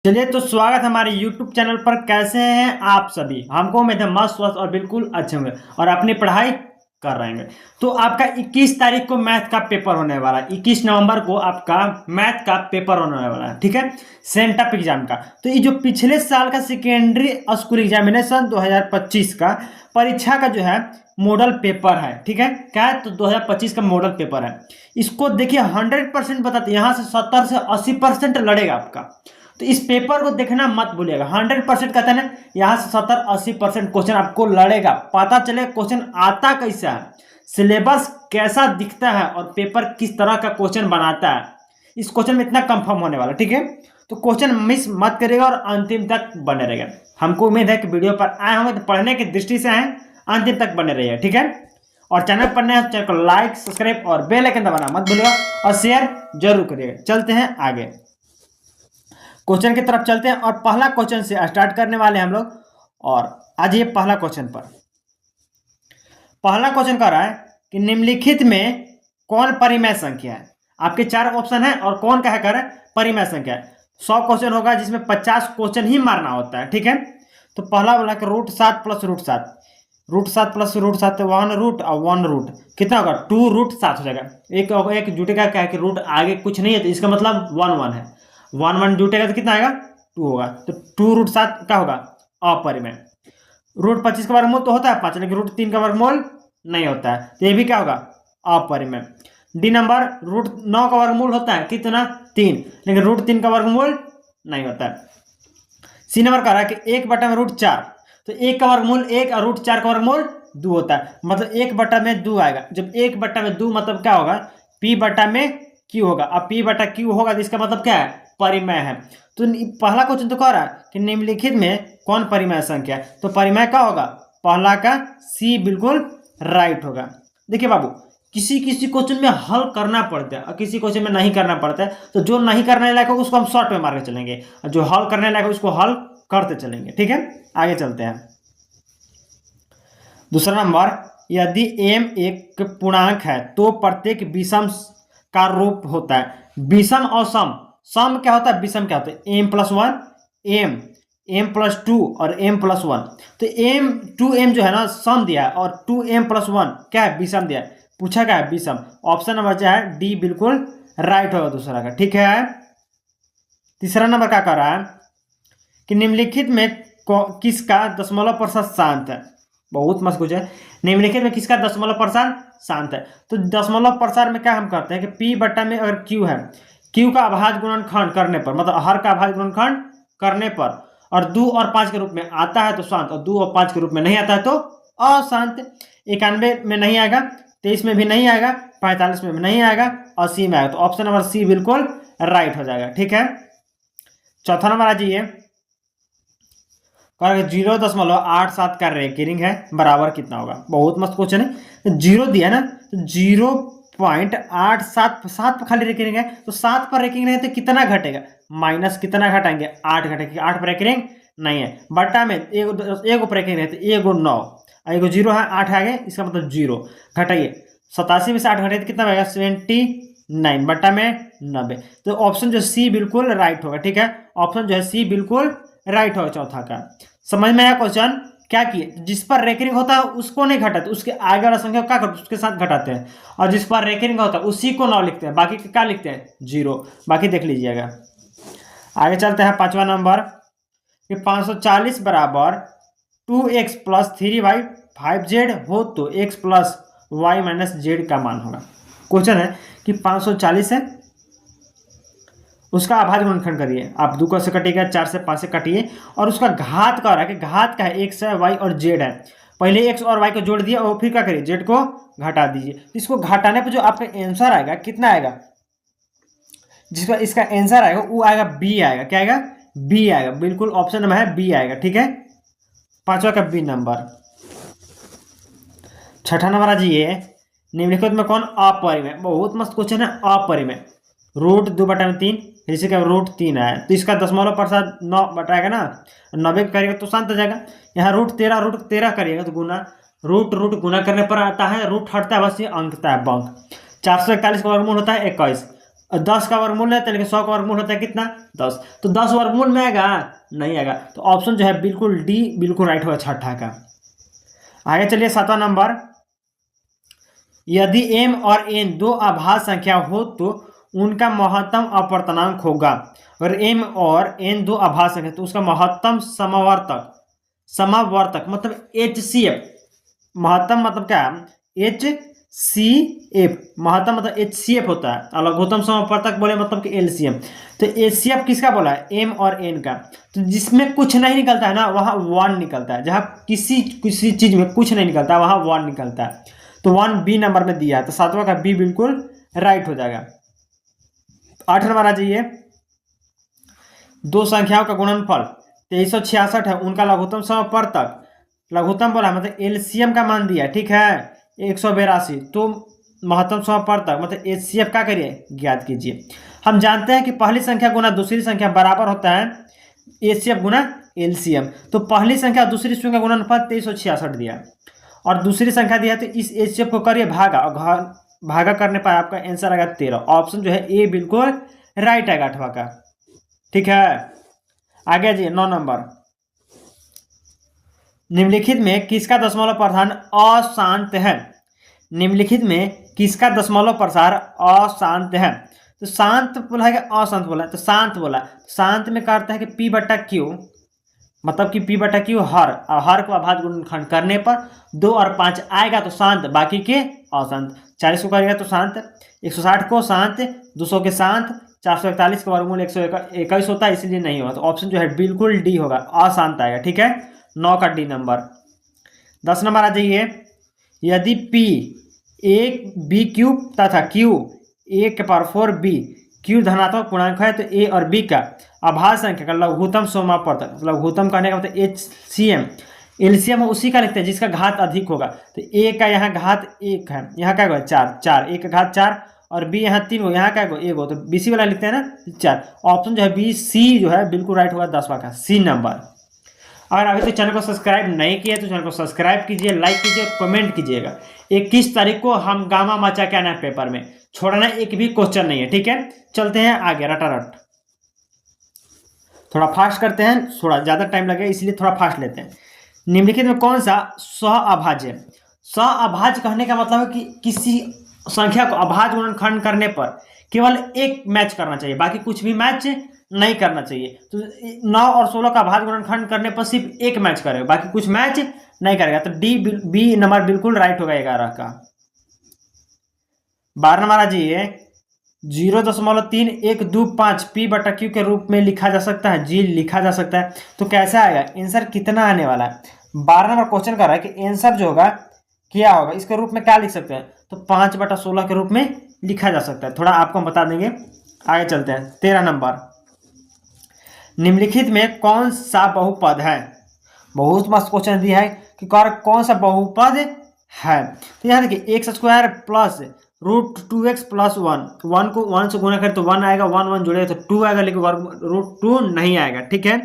चलिए तो स्वागत है हमारे YouTube चैनल पर। कैसे हैं आप सभी? हमको उम्मीद है मस्त स्वस्थ और बिल्कुल अच्छे होंगे और अपनी पढ़ाई कर रहे हैं। तो आपका 21 तारीख को मैथ का पेपर होने वाला है। 21 नवंबर को आपका मैथ का पेपर होने वाला है, ठीक है, सेंटअप एग्जाम का। तो ये जो पिछले साल का सेकेंडरी स्कूल एग्जामिनेशन 2025 का परीक्षा का जो है मॉडल पेपर है, ठीक है, क्या है तो 2025 का मॉडल पेपर है। इसको देखिए 100% बताते, यहाँ से 70 से 80% लड़ेगा आपका। तो इस पेपर को देखना मत भूलिएगा। 100% कहते हैं यहाँ से 70-80% क्वेश्चन आपको लड़ेगा। पता चले क्वेश्चन आता कैसा है, सिलेबस कैसा दिखता है और पेपर किस तरह का क्वेश्चन बनाता है। इस क्वेश्चन में इतना कंफर्म होने वाला, ठीक है। तो क्वेश्चन मिस मत करिएगा और अंतिम तक बने रहेगा। हमको उम्मीद है कि वीडियो पर आए होंगे तो पढ़ने की दृष्टि से आए, अंतिम तक बने रहिए, ठीक है। और चैनल पर नए चैनल को लाइक सब्सक्राइब और बेल आइकन दबाना मत भूलिएगा और शेयर जरूर करिएगा। चलते हैं आगे, क्वेश्चन की तरफ चलते हैं और पहला क्वेश्चन से स्टार्ट करने वाले हैं हम लोग। और आज ये पहला क्वेश्चन कह रहा है कि निम्नलिखित में कौन परिमेय संख्या है। आपके 4 ऑप्शन है और कौन क्या कर परिमेय संख्या है। 100 क्वेश्चन होगा जिसमें 50 क्वेश्चन ही मारना होता है, ठीक है। तो पहला बोला कि √7 + √7, √7 + √7 1 रूट और 1 रूट कितना होगा 2√7 हो जाएगा। एक जुटेगा क्या है कि रूट आगे कुछ नहीं है तो इसका मतलब 1 1 है। 1 1 जुटेगा तो कितना आएगा 2 होगा। तो 2√7 क्या होगा अपरिमेय। √25 का वर्गमूल तो होता है 5, लेकिन √3 का वर्गमूल नहीं होता है, तो ये भी क्या होगा अपरिमेय। डी नंबर √9 का वर्गमूल होता है कितना 3, लेकिन √3 का वर्गमूल नहीं होता है। सी नंबर कह रहा है कि 1/4, तो 1 का वर्गमूल 1 और √4 का वर्गमूल 2 होता है, मतलब 1/2 आएगा। जब 1/2 मतलब क्या होगा P/Q होगा। अब P/Q होगा तो इसका मतलब क्या है परिमेय है। तो पहला क्वेश्चन तो कह रहा है कि निम्नलिखित में कौन परिमेय संख्या है, तो परिमेय क्या होगा पहला का सी बिल्कुल राइट होगा। देखिए बाबू, किसी किसी क्वेश्चन में हल करना पड़ता है और किसी क्वेश्चन में नहीं करना पड़ता है। तो जो नहीं करने लायक होगा उसको हम शॉर्ट में मार के चलेंगे और जो हल करने लायक उसको हल करते चलेंगे, ठीक है। आगे चलते हैं। दूसरा नंबर, यदि m एक पूर्णांक है तो प्रत्येक विषम का रूप होता है। विषम और सम, सम क्या होता है विषम क्या होता है m+1 m+2 और m+1। तो m2m जो है ना सम दिया है और 2m+1 क्या है विषम दिया है। पूछा क्या है विषम। ऑप्शन नंबर जो है डी बिल्कुल राइट होगा दूसरा का, ठीक है। तीसरा नंबर क्या कर रहा है कि निम्नलिखित में किसका दशमलव प्रतिशत शांत है। बहुत मस्त कुछ है। निम्नलिखित में किसका दशमलव प्रतिशत शांत है। तो दशमलव प्रतिशत में क्या हम करते हैं कि P/में अगर Q है, Q का अभाज्य गुणनखंड करने पर, मतलब हर का अभाज्य गुणनखंड करने पर और 2 और 5 के रूप में आता है तो शांत, और 2 और 5 के रूप में नहीं आता है तो अशांत। 91 में नहीं आएगा, 23 में भी नहीं आएगा, 45 में भी नहीं आएगा, 80 में आएगा। तो ऑप्शन नंबर सी बिल्कुल राइट हो जाएगा, ठीक है। चौथा नंबर आ जाइए, 0.87 का रेकरिंग है बराबर कितना होगा। बहुत मस्त क्वेश्चन है। 0 दिया ना तो 0.87 7 पर खाली रेकरिंग है, तो 7 पर रेकरिंग है तो कितना घटेगा माइनस कितना घटाएंगे 8 घटेगी। 8 पर रेकरिंग नहीं है, बट्टा में एक पर रेकरिंग है तो 1 9 1 0 है, 8 आ गए, इसका मतलब 0 घटाइए। 87 में से 8 घटाइए तो कितना आएगा 79 बट्टा में 90। तो ऑप्शन जो सी बिल्कुल राइट होगा, ठीक है। ऑप्शन जो है सी बिल्कुल राइट होगा चौथा का। समझ में आया क्वेश्चन। क्या किए, जिस पर रेकरिंग होता है उसको नहीं घटाते, उसके आगे वाला संख्या क्या करते उसके साथ घटाते हैं, और जिस पर रेकरिंग होता है उसी को 9 लिखते हैं, बाकी क्या लिखते हैं 0। बाकी देख लीजिएगा। आगे चलते हैं। 5वां नंबर कि 540 बराबर 2x + 3y 5z हो तो x + y - z का मान होगा। क्वेश्चन है कि 540 है, उसका अभाज्य गुणनखंड करिए। आप 2 से कटिएगा, 4 से 5 से काटिए, और उसका घात का रहा है कि घात का है x है y और z है। पहले x और y को जोड़ दिया और फिर क्या करिए z को घटा दीजिए। इसको घटाने पर जो आपका आंसर आएगा कितना आएगा, जिसका इसका आंसर आएगा वो आएगा b आएगा। क्या आएगा b आएगा, बिल्कुल ऑप्शन नंबर है b आएगा, ठीक है। 5वां का b नंबर। 6ठा नंबर आ जाइए, निम्नलिखित में कौन अपरिमेय। बहुत मस्त क्वेश्चन है। अपरिमेय √2/3 जैसे कि √3 है तो इसका दशमलव प्रतिशत 9 बटाएगा ना, 90 करेगा तो शांत हो जाएगा। यहाँ √13 करिएगा तो गुना रूट गुना करने पर आता है, रूट हटता है बस ये अंकता है बंक। 441 का वर्गमूल होता है 21, 10 का वर्गमूल है तो लेकिन 100 का वर्गमूल होता है कितना 10, तो 10 वर्गमूल में आएगा नहीं आएगा, तो ऑप्शन जो है बिल्कुल डी बिल्कुल राइट होगा छठा का। आगे चलिए 7वां नंबर, यदि m और n दो अभाज्य संख्या हो तो उनका महत्तम अपवर्तनांक होगा। अगर m और n दो अभाज्य संख्या तो उसका महत्तम समावर्तक, समावर्तक मतलब HCF, महत्तम मतलब क्या है HCF, महत्तम मतलब HCF होता है, और लघुत्तम समावर्तक बोले मतलब कि LCM। तो HCF किसका बोला है m और n का, तो जिसमें कुछ नहीं निकलता है ना वहाँ 1 निकलता है, जहाँ किसी किसी चीज में कुछ नहीं निकलता है वहाँ 1 निकलता है, तो 1 बी नंबर में दिया है, तो 7वां का बी बिल्कुल राइट हो जाएगा। 8 नंबर आ जाइए, दो संख्याओं का गुणनफल 2366 है, उनका लघुत्तम समावर्तक, लघुत्तम बोला मतलब एलसीएम का मान दिया, ठीक है 182, तो महत्तम समावर्तक मतलब एचसीएफ का करिए ज्ञात कीजिए। हम जानते हैं कि पहली संख्या गुना दूसरी संख्या बराबर होता है एचसीएफ गुना एलसीएम, तो पहली संख्या दूसरी संख्या का गुणनफल 2366 दिया और दूसरी संख्या दिया, तो इस एचसीएफ को करिए भागा और भागा करने पर आपका आंसर आएगा 13। ऑप्शन जो है ए बिल्कुल राइट आएगा 8वां का, ठीक है। आगे जी 9 नंबर, निम्नलिखित में किसका दशमलव प्रसार अशांत है, निम्नलिखित में किसका दशमलव प्रसार अशांत है, तो शांत बोला है कि अशांत बोला है, तो शांत बोला, शांत में करता है कि पी बटा क्यू, मतलब कि पी बटा क्यू हर, और हर को अभाज्य गुणनखंड करने पर 2 और 5 आएगा तो शांत, बाकी के अशांत। 40 को करेगा तो शांत, 160 को शांत, 200 के शांत, 441 का वर्गमूल 121 होता है, इसलिए नहीं होगा, तो ऑप्शन जो है बिल्कुल डी होगा, अशांत आएगा, ठीक है 9 का डी नंबर। 10 नंबर आ जाइए, यदि P एक बी क्यूब तथा Q 1/4 बी क्यू धनात्मक पूर्णांक है तो A और B का अभाज्य संख्या का लघुत्तम समावर्तक, लघुत्तम करने का मतलब HCM, एलसीएम उसी का लिखते हैं जिसका घात अधिक होगा, तो A का यहाँ घात 1 है, यहाँ क्या होगा 4, A का घात 4 और B यहाँ 3 हो, यहाँ क्या होगा 1 हो, तो BC वाला लिखते हैं ना 4, ऑप्शन जो है BC जो है बिल्कुल राइट होगा 10वां का सी नंबर। अगर अभी तक चैनल को सब्सक्राइब नहीं किया तो चैनल को सब्सक्राइब कीजिए, लाइक कीजिए और कमेंट कीजिएगा। 21 तारीख को हम गामा मचा के आना है पेपर में, छोड़ना एक भी क्वेश्चन नहीं है, ठीक है। चलते हैं आगे रटारट, थोड़ा फास्ट करते हैं, थोड़ा ज़्यादा टाइम लगेगा इसलिए थोड़ा फास्ट लेते हैं। निम्नलिखित में कौन सा सहअभाज्य, सहअभाज्य कहने का मतलब है कि किसी संख्या को अभाज्य गुणनखंड करने पर केवल एक मैच करना चाहिए, बाकी कुछ भी मैच नहीं करना चाहिए। तो 9 और 16 का अभाज्य गुणनखंड करने पर सिर्फ एक मैच करेगा, बाकी कुछ मैच नहीं करेगा, तो डी बी नंबर बिल्कुल राइट होगा 11 का। 12 नंबर आ जाइए, 0.3125 पी बटा क्यू के रूप में लिखा जा सकता है, जी लिखा जा सकता है, तो कैसे आएगा आंसर कितना आने वाला है। 12 नंबर क्वेश्चन कर रहा है कि आंसर जो होगा क्या होगा, इसके रूप में क्या लिख सकते हैं, तो 5/16 के रूप में लिखा जा सकता है, थोड़ा आपको हम बता देंगे। आगे चलते हैं 13 नंबर, निम्नलिखित में कौन सा बहुपद है, बहुत मस्त क्वेश्चन दिया है कि कौन सा बहुपद है, तो यहाँ देखिए x² प्लस √2x प्लस 1 को 1 से गुणा करें तो 1 आएगा, 1 1 जुड़ेगा तो 2 आएगा, लेकिन √2 नहीं आएगा, ठीक है।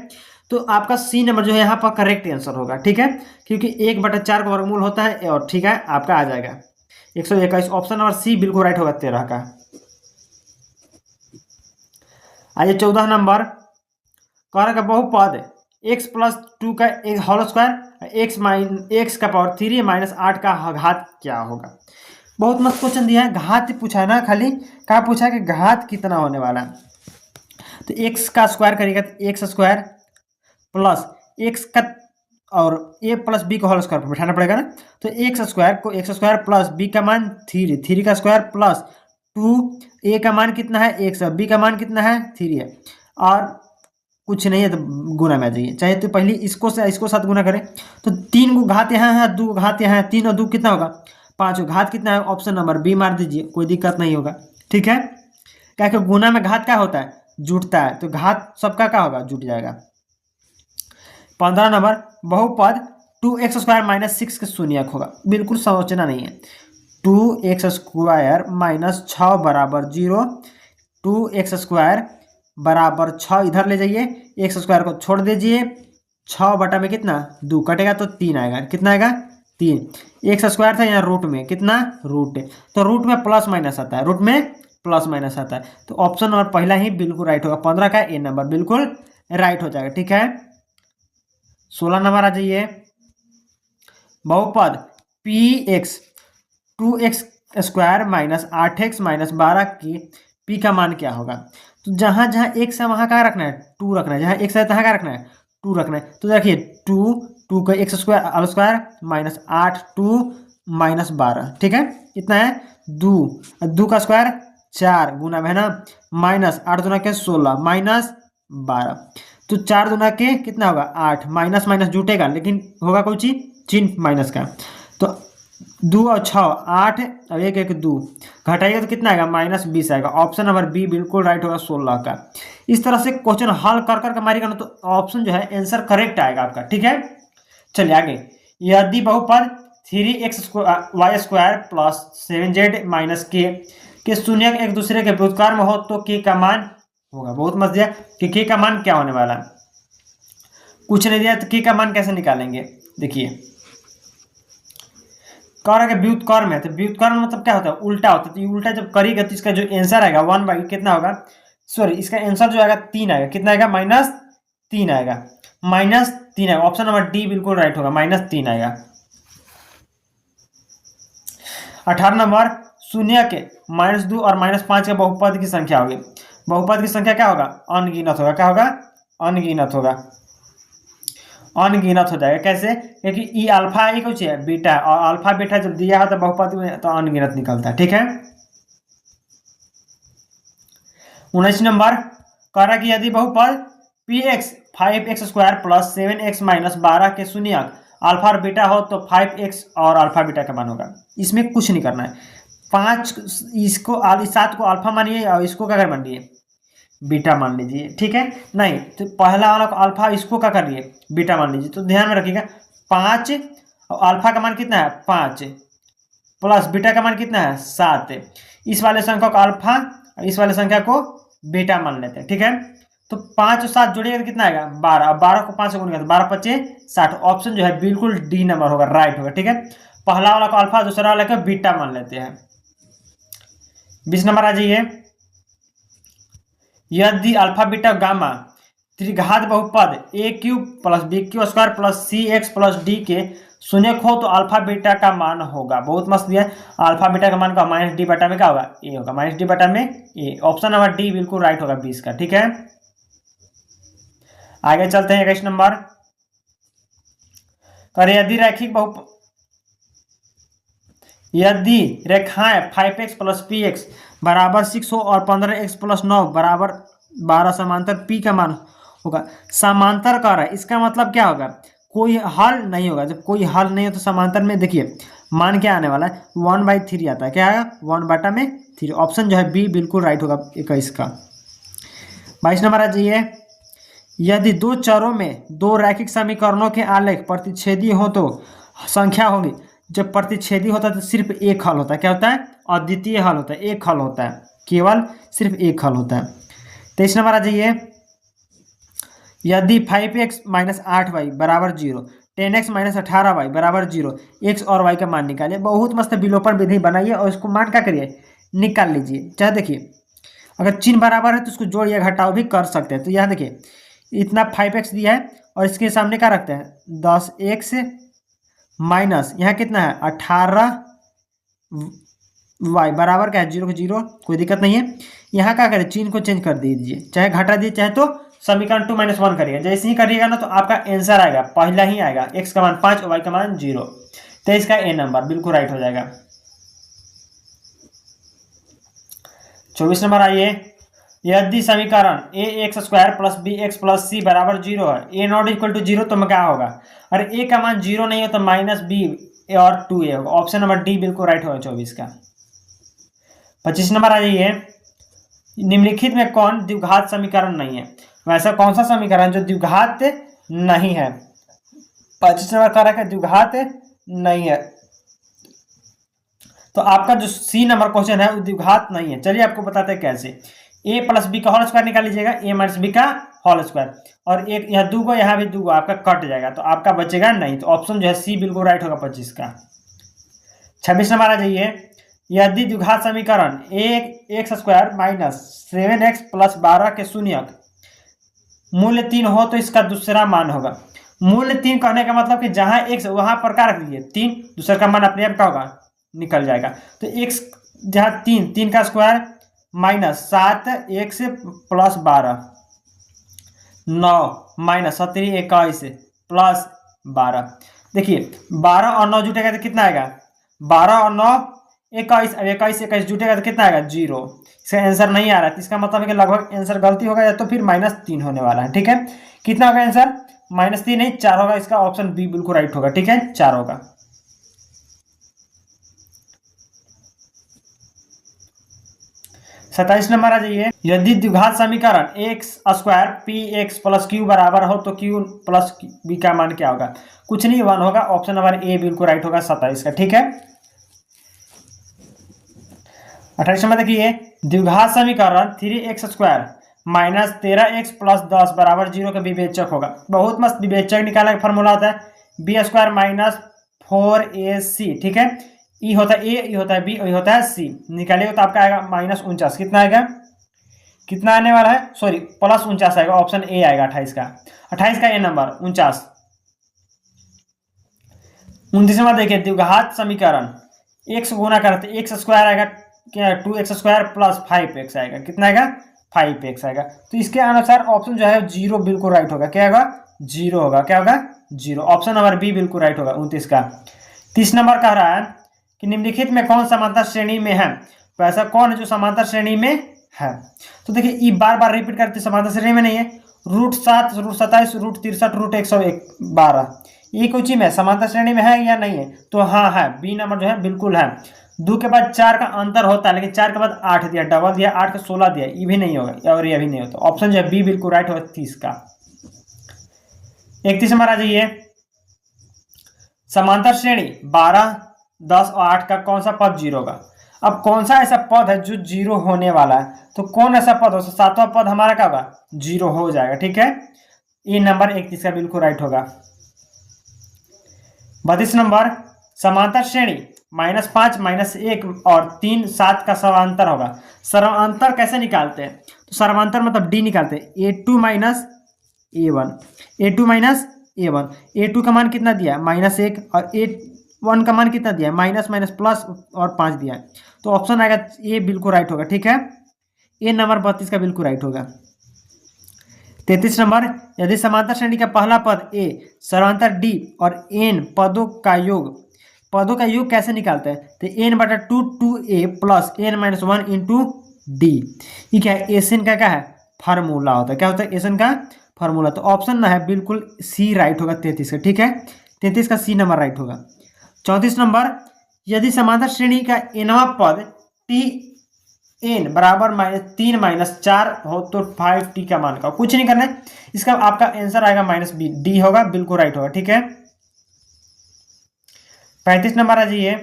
तो आपका सी नंबर जो है यहाँ पर करेक्ट आंसर होगा, ठीक है, क्योंकि 1/4 का वर्गमूल होता है, और ठीक है आपका आ जाएगा 121, ऑप्शन नंबर सी बिल्कुल राइट होगा 13 का। आइए 14 नंबर, कह का बहुपद x + 2 का होल स्क्वायर x का पावर 3 - 8 का घात क्या होगा। बहुत मस्त क्वेश्चन दिया है, घात पूछा है ना, खाली क्या पूछा है कि घात कितना होने वाला है, तो x का स्क्वायर करेगा तो x² प्लस x का और a प्लस b का होल स्क्वायर पर बैठाना पड़ेगा ना, तो x² को x² प्लस b का मान 3 का स्क्वायर प्लस 2, a का मान कितना है x, b का मान कितना है 3 है, और कुछ नहीं है तो गुना में आ जाइए, चाहे तो पहले इसको से इसको साथ गुना करें, तो 3 को घात यहाँ है, 2 घात यहाँ है, 3 और 2 कितना होगा 5, घात कितना है, ऑप्शन नंबर बी मार दीजिए, कोई दिक्कत नहीं होगा, ठीक है। क्या कि गुना में घात क्या होता है, जुटता है, तो घात सबका क्या होगा, जुट जाएगा। 15 नंबर, बहुपद 2x² - 6 के शून्यक होगा, बिल्कुल सोचना नहीं है, 2x² - 6 = 0, 2x² = 6 इधर ले जाइए, x² को छोड़ दीजिए, 6 बटा में कितना 2 कटेगा तो 3 आएगा, कितना आएगा 3, x² था यहाँ रूट में कितना रूट, तो रूट में प्लस माइनस आता है, रूट में प्लस माइनस आता है, तो ऑप्शन नंबर पहला ही बिल्कुल राइट होगा। 15 का ए नंबर बिल्कुल राइट हो जाएगा। ठीक है, 16 नंबर आ जाइए। बहुपद P x 2x square minus 8x minus 12 की पी का मान क्या होगा। तो जहां जहां x है वहां क्या रखना है, 2 रखना है। जहां x है तहां क्या रखना है, 2 रखना है। तो देखिए 2 का x square all square minus 8 2 minus 12, ठीक है, इतना है 2 का स्क्वायर 4 गुना में है ना, माइनस 8 दुना के 16 माइनस 12, तो 4 दुना के कितना होगा 8, माइनस माइनस जुटेगा लेकिन होगा कोई चीज चिन्ह माइनस का, तो 2 और 6 8 और 1 1 2 घटाइएगा तो कितना आएगा -20 आएगा। ऑप्शन नंबर बी बिल्कुल राइट होगा 16 का। इस तरह से क्वेश्चन हल कर कर के मारिएगा ना तो ऑप्शन जो है आंसर करेक्ट आएगा आपका। ठीक है, चलिए आगे। यदि बहुपद 3x y² plus 7z minus के शून्य एक दूसरे के व्युत्क्रम में हो तो के का मान होगा। बहुत मस्त दिया कि के का मान क्या होने वाला है, कुछ नहीं दिया तो के का मान कैसे निकालेंगे। देखिए कह रहा है व्युत्क्रम है, तो व्युत्क्रम मतलब क्या होता है, उल्टा होता है। तो ये उल्टा जब करेगा तो इसका जो आंसर आएगा 1 कितना होगा, सॉरी इसका आंसर जो आएगा 3 आएगा। कितना आएगा -3 आएगा, -3 आएगा। ऑप्शन नंबर डी बिल्कुल राइट होगा, -3 आएगा। 18 नंबर शून्य के -2 और -5 के बहुपद की संख्या होगी। बहुपद की संख्या क्या होगा, अनगिनत होगा। क्या होगा, अनगिनत होगा, अनगिनत हो जाएगा। कैसे, क्योंकि ई अल्फा एक कुछ है बीटा, और अल्फा बीटा जब दिया है तो बहुपद में तो अनगिनत निकलता है। ठीक है, 19 नंबर कह रहा कि यदि बहुपद px 5x² plus 7x minus 12 के शून्यक अल्फा और बीटा हो तो 5x और अल्फा बीटा का मान होगा। इसमें कुछ नहीं करना है, 5 इसको 7 को अल्फा मानिए और इसको क्या कर मानिए, बीटा मान लीजिए। ठीक है, नहीं तो पहला वाला को अल्फा, इसको क्या कर लिए, बीटा मान लीजिए। तो ध्यान में रखिएगा 5 और अल्फा का मान कितना है 5 प्लस बीटा का मान कितना है 7। इस वाले संख्या को अल्फा और इस वाले संख्या को बीटा मान लेते हैं। ठीक है, तो 5 और 7 जोड़िएगा तो कितना आएगा 12, और 12 को 5 से गुणेगा तो 12 5 60। ऑप्शन जो है बिल्कुल डी नंबर होगा, राइट होगा। ठीक है, पहला वाला को अल्फा, दूसरा वाला को बीटा मान लेते हैं। 20 नंबर आ जाइए। यदि अल्फा बीटा गामा त्रिघात बहुपद a³ plus b³ plus cx plus d के शून्यक हो तो अल्फा बीटा का मान होगा। बहुत मस्त दिया, अल्फा बीटा का मान का -d बटा में क्या होगा, a होगा, -d बटा में a। ऑप्शन नंबर डी बिल्कुल राइट होगा 20 का। ठीक है, आगे चलते हैं। 21 नंबर करे यदि रैखिक बहुपद, यदि रेखाएं 5x प्लस px बराबर 6 हो और 15x प्लस 9 बराबर 12 समांतर p का मान होगा। समांतर कर रहा है, इसका मतलब क्या होगा, कोई हल नहीं होगा। जब कोई हल नहीं हो तो समांतर में देखिए मान क्या आने वाला है, 1/3 आता है। क्या आएगा 1/3। ऑप्शन जो है बी बिल्कुल राइट होगा 21 का। 22 नंबर आ जाइए। यदि दो चरों में दो रैखिक समीकरणों के आलेख प्रतिच्छेदी हो तो संख्या होगी। जब प्रतिच्छेदी होता है तो सिर्फ एक हल होता है। क्या होता है, अद्वितीय हल होता है, एक हल होता है, केवल सिर्फ एक हल होता है। 23 नंबर आ जाइए। यदि 5x माइनस 8y बराबर 0, 10x माइनस 18y बराबर 0, x और y का मान निकालिए। बहुत मस्त विलोपन विधि बनाइए और इसको मान क्या करिए, निकाल लीजिए। चाहे देखिए अगर चिन्ह बराबर है तो उसको जोड़ या घटाव भी कर सकते हैं। तो यहाँ देखिए इतना 5x दिया है और इसके सामने क्या रखते हैं 10x माइनस यहाँ कितना है 18y बराबर क्या है 0 को 0, कोई दिक्कत नहीं है। यहाँ क्या करें, चिन्ह को चेंज कर दीजिए, चाहे घटा दीजिए चाहे तो समीकरण 2 - 1 करिएगा। जैसे ही करिएगा ना तो आपका आंसर आएगा, पहला ही आएगा, x का मान 5 और y का मान 0। तो इसका ए नंबर बिल्कुल राइट हो जाएगा। 24 नंबर आइए। यदि समीकरण ax² plus bx plus c बराबर 0 है, a≠0 तो क्या होगा, अरे a का मान 0 नहीं हो तो -b और 2a होगा। ऑप्शन नंबर डी बिल्कुल राइट होगा 24 का। 25 नंबर आ जाइए। निम्नलिखित में कौन द्विघात समीकरण नहीं है, वैसा कौन सा समीकरण जो द्विघात नहीं है। 25 नंबर कह रहा है द्विघात नहीं है, तो आपका जो सी नंबर क्वेश्चन है वो द्विघात नहीं है। चलिए आपको बताते हैं कैसे। a प्लस बी का होल स्क्वायर निकाल लीजिएगा, a माइनस बी का होल स्क्वायर, और एक यहाँ 2 को यहाँ भी 2 को आपका कट जाएगा तो आपका बचेगा नहीं। तो ऑप्शन जो है सी बिल्कुल राइट होगा 25 का। 26 नंबर आ जाइए। यदि द्विघात समीकरण एक x square minus 7x plus 12 के शून्यक मूल्य 3 हो तो इसका दूसरा मान होगा। मूल्य 3 कहने का मतलब कि जहां x वहां पर क्या रख दीजिए 3, दूसरा का मान अपने आप क्या होगा निकल जाएगा। तो x जहां 3 का square minus 7x plus 12 9 minus 17 21 plus 12। देखिए 12 और 9 जुटेगा तो कितना आएगा 12 और 9 21, अब 21 जुटेगा तो कितना आएगा 0। इसका आंसर नहीं आ रहा है, इसका मतलब है कि लगभग आंसर गलती होगा या तो फिर -3 होने वाला है। ठीक है, कितना होगा आंसर -3 नहीं 4 होगा। इसका ऑप्शन बी बिल्कुल राइट होगा। ठीक है, 4 होगा। 27 नंबर आ जाइए। यदि द्विघात समीकरण x square P x plus Q बराबर हो तो क्यू प्लस बी का मान क्या होगा। कुछ नहीं 1 होगा। ऑप्शन नंबर ए बिल्कुल राइट होगा 27 का। ठीक है, 28 नंबर देखिए। द्विघात समीकरण 3x square minus 13x plus 10 बराबर 0 का विवेचक होगा। बहुत मस्त विवेचक निकालने का फॉर्मूला होता है बी स्क्वायर माइनस 4ac। ठीक है, ई होता है ए, ई होता है बी, ई होता है सी। निकालिएगा तो आपका आएगा -49। कितना आएगा, कितना आने वाला है, सॉरी +49 आएगा। ऑप्शन ए आएगा 28 का। 28 का ए नंबर 49। 29 नंबर देखिए। द्विघात समीकरण x गुना करते एक्स स्क्वायर आएगा क्या 2x स्क्वायर प्लस 5x आएगा। कितना आएगा 5x आएगा। तो इसके अनुसार ऑप्शन जो है 0 बिल्कुल राइट होगा। क्या होगा 0 होगा। क्या होगा 0। ऑप्शन नंबर बी बिल्कुल राइट होगा 29 का। 30 नंबर कह रहा है कि निम्नलिखित में कौन समांतर श्रेणी में है। तो ऐसा कौन है जो समांतर श्रेणी में है। तो देखिए ये बार बार रिपीट करते समांतर श्रेणी में नहीं है। √7 √27 √63 √112 ये कोई चीज में समांतर श्रेणी में है या नहीं है। तो हाँ है, बी नंबर जो है बिल्कुल है। 2 के बाद 4 का अंतर होता है, लेकिन 4 के बाद 8 दिया, डबल दिया 8 का 16 दिया, ये भी नहीं होगा और ये भी नहीं होता। ऑप्शन जो है बी बिल्कुल राइट होगा 30 का। 31 नंबर आ जाइए। समांतर श्रेणी 12 10 और 8 का कौन सा पद 0 होगा। अब कौन सा ऐसा पद है जो 0 होने वाला है। तो कौन ऐसा पद हो, सातवां पद हमारा क्या होगा 0 हो जाएगा। ठीक है, ये नंबर 31 का बिल्कुल राइट होगा। 32 नंबर। समांतर श्रेणी -5 -1 और 3 7 का समांतर होगा। समांतर कैसे निकालते हैं, तो समांतर मतलब डी निकालते हैं a2 -a1 a2 -a1। a2 का मान कितना दिया -1 और a1 का मान कितना दिया माइनस माइनस प्लस और 5 दिया। तो ऑप्शन आएगा ए बिल्कुल राइट होगा। ठीक है, ए नंबर 32 का बिल्कुल राइट होगा। 33 नंबर। यदि समांतर श्रेणी का पहला पद ए समांतर डी और एन पदों का योग कैसे निकालते हैं। तो n/2 2a plus n-1 into D. ये क्या है एसन का क्या है फार्मूला होता है। क्या होता है एसन का फार्मूला। तो ऑप्शन ना है बिल्कुल सी राइट होगा 33 का। ठीक है, 33 का सी नंबर राइट होगा। 34 नंबर। यदि समांतर श्रेणी का nवां पद टी n बराबर -3 -4 हो तो 5t का मान का कुछ नहीं करना है। इसका आपका आंसर आएगा -b, डी होगा बिल्कुल राइट होगा। ठीक है, 35 नंबर आ जाइए।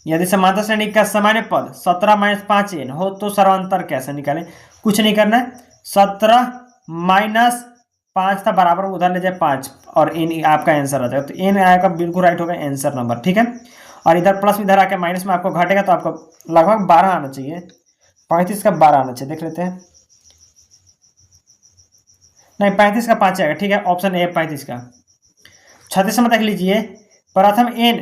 यदि समांतर श्रेणी का सामान्य पद 17 - 5n हो तो सर्वांतर कैसे निकालें। कुछ नहीं करना है। 17 - 5 था बराबर उधर ले जाए 5 और n आपका आंसर आ जाएगा। तो n आएगा बिल्कुल राइट होगा आंसर नंबर। ठीक है, और इधर प्लस इधर आके माइनस में आपको घटेगा तो आपको लगभग 12 आना चाहिए। 35 का 12 आना चाहिए, देख लेते हैं। नहीं 35 का 5 आएगा। ठीक है, ऑप्शन ए 35 का। 36 में देख लीजिए। प्रथम n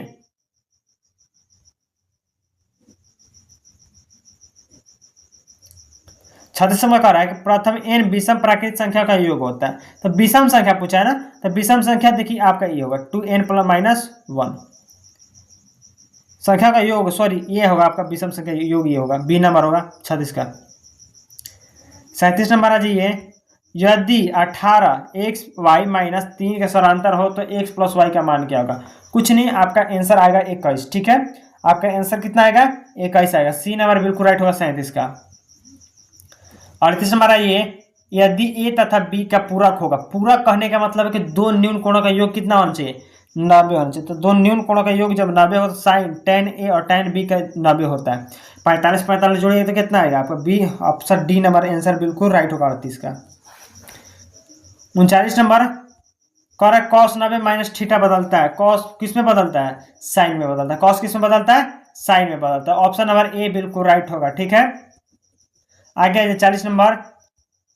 36 में कह रहा है कि प्रथम n विषम प्राकृतिक संख्या का योग होता है। तो विषम संख्या पूछा है ना, तो विषम संख्या देखिए आपका ये होगा 2n + -1 संख्या का योग, सॉरी ये होगा आपका विषम संख्या योग, ये होगा बी नंबर होगा 36 का। 37 नंबर आ जाइए। यदि 18xy - 3 का समांतर हो तो x + y का मान क्या होगा। कुछ नहीं, आपका आंसर आएगा 21। ठीक है, आपका आंसर कितना आएगा 21 आएगा। सी नंबर बिल्कुल राइट होगा 37 का। 38 नंबर आइए। यदि ए तथा बी का पूरक होगा। पूरक कहने का मतलब है कि दो न्यून कोणों का योग कितना होना चाहिए 90 होना चाहिए। तो दो न्यून कोणों का योग जब 90 हो तो साइन tan ए और tan बी का 90 होता है। 45 जोड़िए तो कितना आएगा आपका B, option D number answer बिल्कुल राइट होगा 38 का। 39 नंबर कह रहा है cos 90 - थीटा बदलता है। cos किस में बदलता है साइन में बदलता है। cos किस में बदलता है साइन में बदलता है। ऑप्शन नंबर ए बिल्कुल राइट होगा। ठीक है, आगे 40 नंबर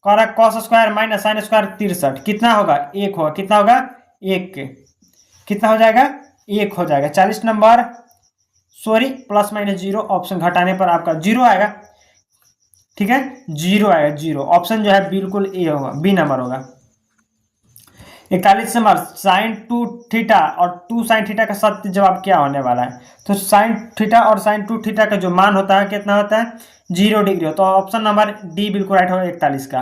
कह रहा cos square minus sine square 63 कितना होगा, 1 होगा। कितना होगा, 1। कितना हो जाएगा, 1 हो जाएगा। 40 number sorry plus minus 0, option घटाने पर आपका 0 आएगा। ठीक है, 0 आएगा, 0। ऑप्शन जो है बिल्कुल ए होगा, बी नंबर होगा। 41 नंबर साइन 2 थीटा और 2 साइन थीटा का सत्य जवाब क्या होने वाला है। तो साइन थीटा और साइन 2 थीटा का जो मान होता है कितना होता है, 0 डिग्री। तो ऑप्शन नंबर डी बिल्कुल राइट होगा 41 का।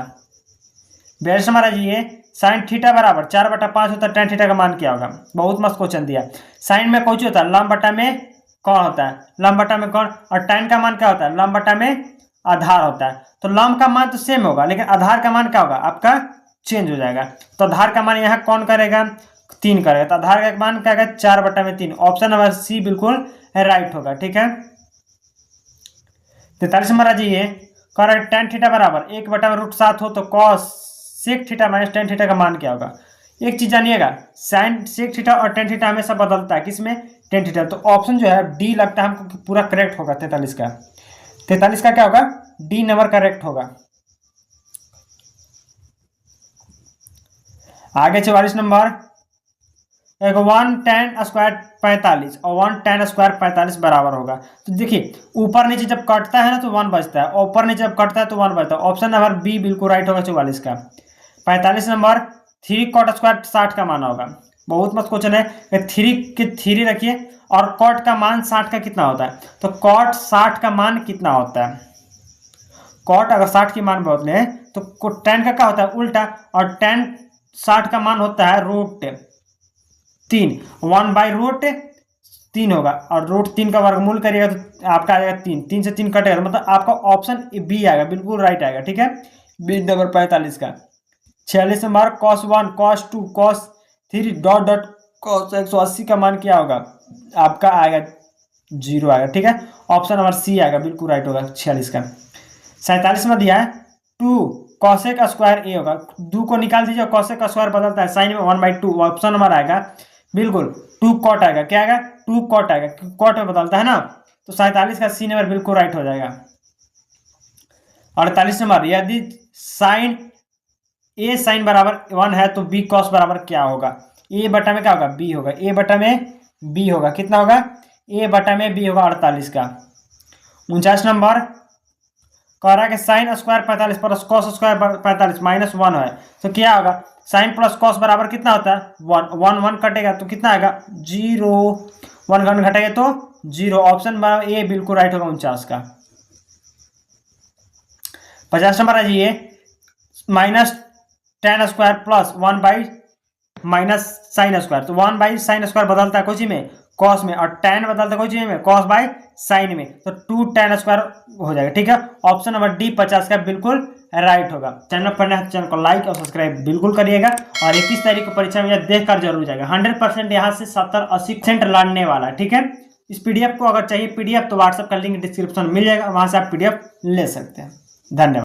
42 नंबर है ये साइन थीटा बराबर 4/5 होता है, टेन थीटा का मान क्या होगा। बहुत मस्त क्वेश्चन दिया। साइन में कौन होता है, लंब बटा में कौन होता है, लंब बटा में कौन। और टेन का मान क्या होता है, लंब बटा में आधार होता है। तो लंब का मान तो सेम होगा, लेकिन आधार का मान क्या होगा आपका, चेंज हो जाएगा। तो आधार का मान यहाँ कौन करेगा, 3 करेगा। तो आधार का मान क्या है, 4/3। ऑप्शन नंबर सी बिल्कुल राइट होगा। ठीक है, 43 नंबर आ जाइए कह रहा है टेन थीटा बराबर 1/√7 हो तो cos sec theta minus tan theta का मान क्या होगा। एक चीज जानिएगा, साइन सेक थीटा और टेन थीटा हमेशा बदलता है, किसमें, टेन थीटा। तो ऑप्शन जो है डी लगता है हमको पूरा करेक्ट होगा। 43 का, 43 का क्या होगा, डी नंबर करेक्ट होगा। आगे 44 नंबर एक 1 tan स्क्वायर 45 और 1 tan स्क्वायर 45 बराबर होगा। तो देखिए ऊपर नीचे जब कटता है ना तो 1 बचता है, और ऊपर नीचे जब कटता है तो 1 बचता है। ऑप्शन नंबर बी बिल्कुल राइट होगा 44 का। 45 नंबर 3 cot स्क्वायर 60 का मान होगा। बहुत मस्त क्वेश्चन है। 3 के 3 रखिए और कॉट का मान 60 का कितना होता है। तो कॉट 60 का मान कितना होता है, कॉट अगर 60 की मान बदले हैं तो टेन का क्या होता है, उल्टा। और टेन 60 का मान होता है √3, 1/√3 होगा। और √3 का वर्गमूल करिएगा तो आपका आ जाएगा 3, 3 से 3 कटेगा, मतलब आपका ऑप्शन बी आएगा, बिल्कुल राइट आएगा। ठीक है, बी नंबर 45 का। 46 number cos 1 cos 2 cos 3 dot dot cos 180 का मान क्या होगा, आपका आएगा 0 आएगा। ठीक है, ऑप्शन नंबर सी आएगा, बिल्कुल राइट होगा 46 का। 47 में दिया है 2 कॉसेक स्क्वायर ए होगा। 2 को निकाल दीजिए, कॉसेक स्क्वायर बदलता है साइन में 1/2। ऑप्शन नंबर आएगा बिल्कुल 2 कॉट आएगा। क्या आएगा, 2 कॉट आएगा, कॉट में बदलता है ना। तो 47 का सी नंबर बिल्कुल राइट हो जाएगा। 48 नंबर यदि साइन ए साइन बराबर 1 है तो बी कॉस बराबर क्या होगा। ए बटा में क्या होगा, बी होगा। ए बटा में बी होगा, कितना होगा, ए बटा में बी होगा 48 का। 49 नंबर कह रहा है कि sine square 45 plus cos square 45 minus 1 है तो क्या होगा, साइन प्लस कॉस बराबर कितना होता है, 1 1 1 कटेगा तो कितना आएगा, 0 1 1 घटेगा तो 0। ऑप्शन बराबर ए बिल्कुल राइट होगा 49 का। 50 नंबर आ जाइए minus ten square plus 1 minus sine square. तो 1 साइन स्क्वायर बदलता है कोई में, कॉस में, और टेन बदलता है कोई चीज में, कॉस बाई साइन में। तो 2 tan स्क्वायर हो जाएगा। ठीक है, ऑप्शन नंबर डी 50 का बिल्कुल राइट होगा। चैनल पर नया चैनल को लाइक और सब्सक्राइब बिल्कुल करिएगा। और 21 तारीख को परीक्षा में यह देख कर जरूर जाएगा। 100% यहाँ से 70-80% लड़ने वाला है। ठीक है, इस पीडीएफ को अगर चाहिए पीडीएफ तो व्हाट्सएप का लिंक डिस्क्रिप्शन में मिल जाएगा, वहां से आप पीडीएफ ले सकते हैं। धन्यवाद।